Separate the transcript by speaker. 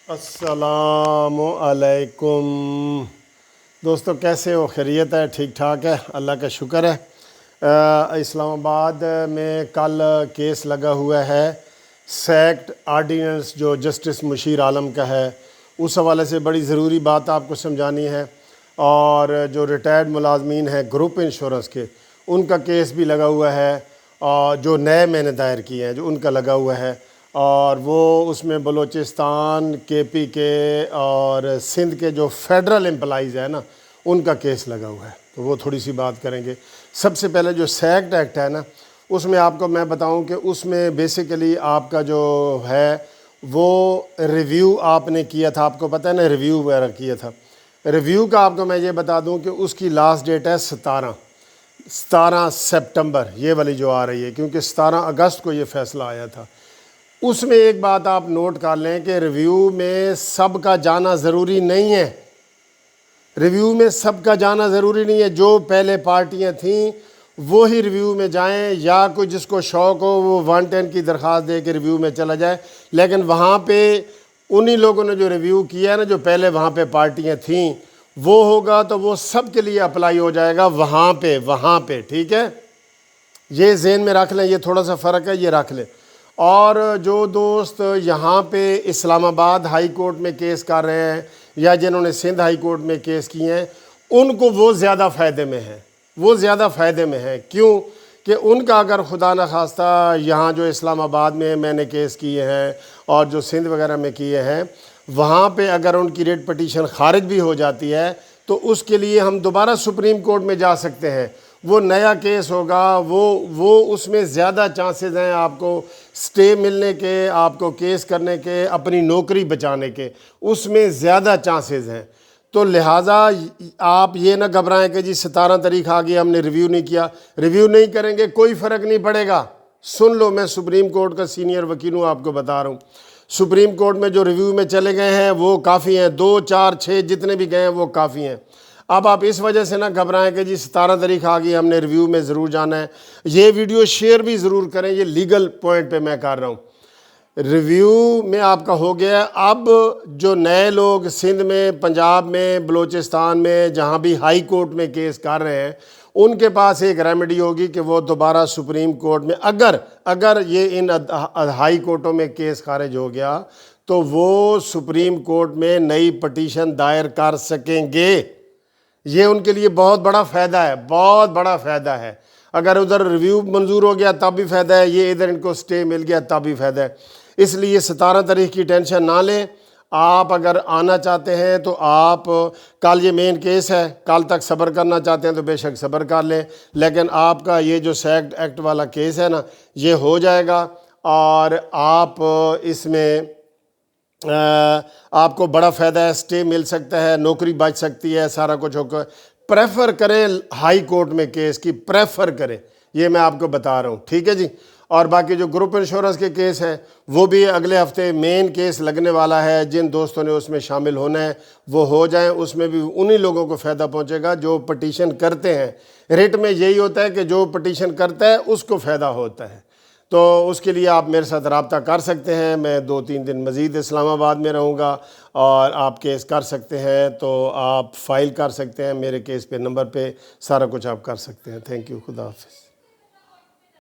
Speaker 1: السلام علیکم دوستو، کیسے ہو؟ خیریت ہے؟ ٹھیک ٹھاک ہے؟ اللہ کا شکر ہے۔ اسلام آباد میں کل کیس لگا ہوا ہے سیکٹ آرڈیننس جو جسٹس مشیر عالم کا ہے، اس حوالے سے بڑی ضروری بات آپ کو سمجھانی ہے۔ اور جو ریٹائرڈ ملازمین ہیں گروپ انشورنس کے، ان کا کیس بھی لگا ہوا ہے، اور جو نئے میں نے دائر کیے ہیں جو ان کا لگا ہوا ہے، اور وہ اس میں بلوچستان، کے پی کے اور سندھ کے جو فیڈرل امپلائیز ہیں نا، ان کا کیس لگا ہوا ہے، تو وہ تھوڑی سی بات کریں گے۔ سب سے پہلے جو سیکٹ ایکٹ ہے نا، اس میں آپ کو میں بتاؤں کہ اس میں بیسیکلی آپ کا جو ہے وہ ریویو آپ نے کیا تھا، آپ کو پتہ ہے نا، ریویو وغیرہ کیا تھا۔ ریویو کا آپ کو میں یہ بتا دوں کہ اس کی لاسٹ ڈیٹ ہے 17 سپٹمبر، یہ والی جو آ رہی ہے، کیونکہ 17 اگست کو یہ فیصلہ آیا تھا۔ اس میں ایک بات آپ نوٹ کر لیں کہ ریویو میں سب کا جانا ضروری نہیں ہے۔ ریویو میں سب کا جانا ضروری نہیں ہے۔ جو پہلے پارٹیاں تھیں وہی ریویو میں جائیں، یا کوئی جس کو شوق ہو وہ 110 کی درخواست دے کے ریویو میں چلا جائے، لیکن وہاں پہ انہی لوگوں نے جو ریویو کیا ہے نا، جو پہلے وہاں پہ پارٹیاں تھیں، وہ ہوگا تو وہ سب کے لیے اپلائی ہو جائے گا وہاں پہ، ٹھیک ہے؟ یہ ذہن میں رکھ لیں، یہ تھوڑا سا فرق ہے، یہ رکھ لیں۔ اور جو دوست یہاں پہ اسلام آباد ہائی کورٹ میں کیس کر رہے ہیں، یا جنہوں نے سندھ ہائی کورٹ میں کیس کیے ہیں، ان کو وہ زیادہ فائدے میں ہیں۔ کیوں کہ ان کا اگر خدا نخواستہ یہاں جو اسلام آباد میں نے کیس کیے ہیں اور جو سندھ وغیرہ میں کیے ہیں، وہاں پہ اگر ان کی ریٹ پٹیشن خارج بھی ہو جاتی ہے تو اس کے لیے ہم دوبارہ سپریم کورٹ میں جا سکتے ہیں۔ وہ نیا کیس ہوگا، وہ اس میں زیادہ چانسز ہیں آپ کو سٹے ملنے کے، آپ کو کیس کرنے کے، اپنی نوکری بچانے کے، اس میں زیادہ چانسز ہیں۔ تو لہٰذا آپ یہ نہ گھبرائیں کہ جی 17 تاریخ آ گئی، ہم نے ریویو نہیں کیا۔ ریویو نہیں کریں گے کوئی فرق نہیں پڑے گا۔ سن لو، میں سپریم کورٹ کا سینئر وکیل ہوں، آپ کو بتا رہا ہوں۔ سپریم کورٹ میں جو ریویو میں چلے گئے ہیں وہ کافی ہیں، 2 4 6 جتنے بھی گئے ہیں وہ کافی ہیں۔ اب آپ اس وجہ سے نہ گھبرائیں کہ جی 17 تاریخ آ گئی، ہم نے ریویو میں ضرور جانا ہے۔ یہ ویڈیو شیئر بھی ضرور کریں، یہ لیگل پوائنٹ پہ میں کر رہا ہوں۔ ریویو میں آپ کا ہو گیا۔ اب جو نئے لوگ سندھ میں، پنجاب میں، بلوچستان میں، جہاں بھی ہائی کورٹ میں کیس کر رہے ہیں، ان کے پاس ایک ریمیڈی ہوگی کہ وہ دوبارہ سپریم کورٹ میں، اگر یہ ان ہائی کورٹوں میں کیس خارج ہو گیا تو وہ سپریم کورٹ میں نئی پٹیشن دائر کر سکیں گے۔ یہ ان کے لیے بہت بڑا فائدہ ہے۔ اگر ادھر ریویو منظور ہو گیا تب بھی فائدہ ہے، یہ ادھر ان کو سٹے مل گیا تب بھی فائدہ ہے۔ اس لیے 17 تاریخ کی ٹینشن نہ لیں۔ آپ اگر آنا چاہتے ہیں تو آپ، کل یہ مین کیس ہے، کل تک صبر کرنا چاہتے ہیں تو بے شک صبر کر لیں، لیکن آپ کا یہ جو سیکٹ ایکٹ والا کیس ہے نا، یہ ہو جائے گا، اور آپ اس میں آپ کو بڑا فائدہ ہے، سٹے مل سکتا ہے، نوکری بچ سکتی ہے، سارا کچھ ہوگا۔ پریفر کریں ہائی کورٹ میں کیس کی، پریفر کریں، یہ میں آپ کو بتا رہا ہوں، ٹھیک ہے جی؟ اور باقی جو گروپ انشورنس کے کیس ہیں وہ بھی اگلے ہفتے مین کیس لگنے والا ہے۔ جن دوستوں نے اس میں شامل ہونا ہے وہ ہو جائیں، اس میں بھی انہی لوگوں کو فائدہ پہنچے گا جو پٹیشن کرتے ہیں۔ ریٹ میں یہی ہوتا ہے کہ جو پٹیشن کرتا ہے اس کو فائدہ ہوتا ہے۔ تو اس کے لیے آپ میرے ساتھ رابطہ کر سکتے ہیں۔ میں 2-3 دن مزید اسلام آباد میں رہوں گا، اور آپ کیس کر سکتے ہیں تو آپ فائل کر سکتے ہیں میرے کیس پہ، نمبر پہ سارا کچھ آپ کر سکتے ہیں۔ تھینک یو، خدا حافظ۔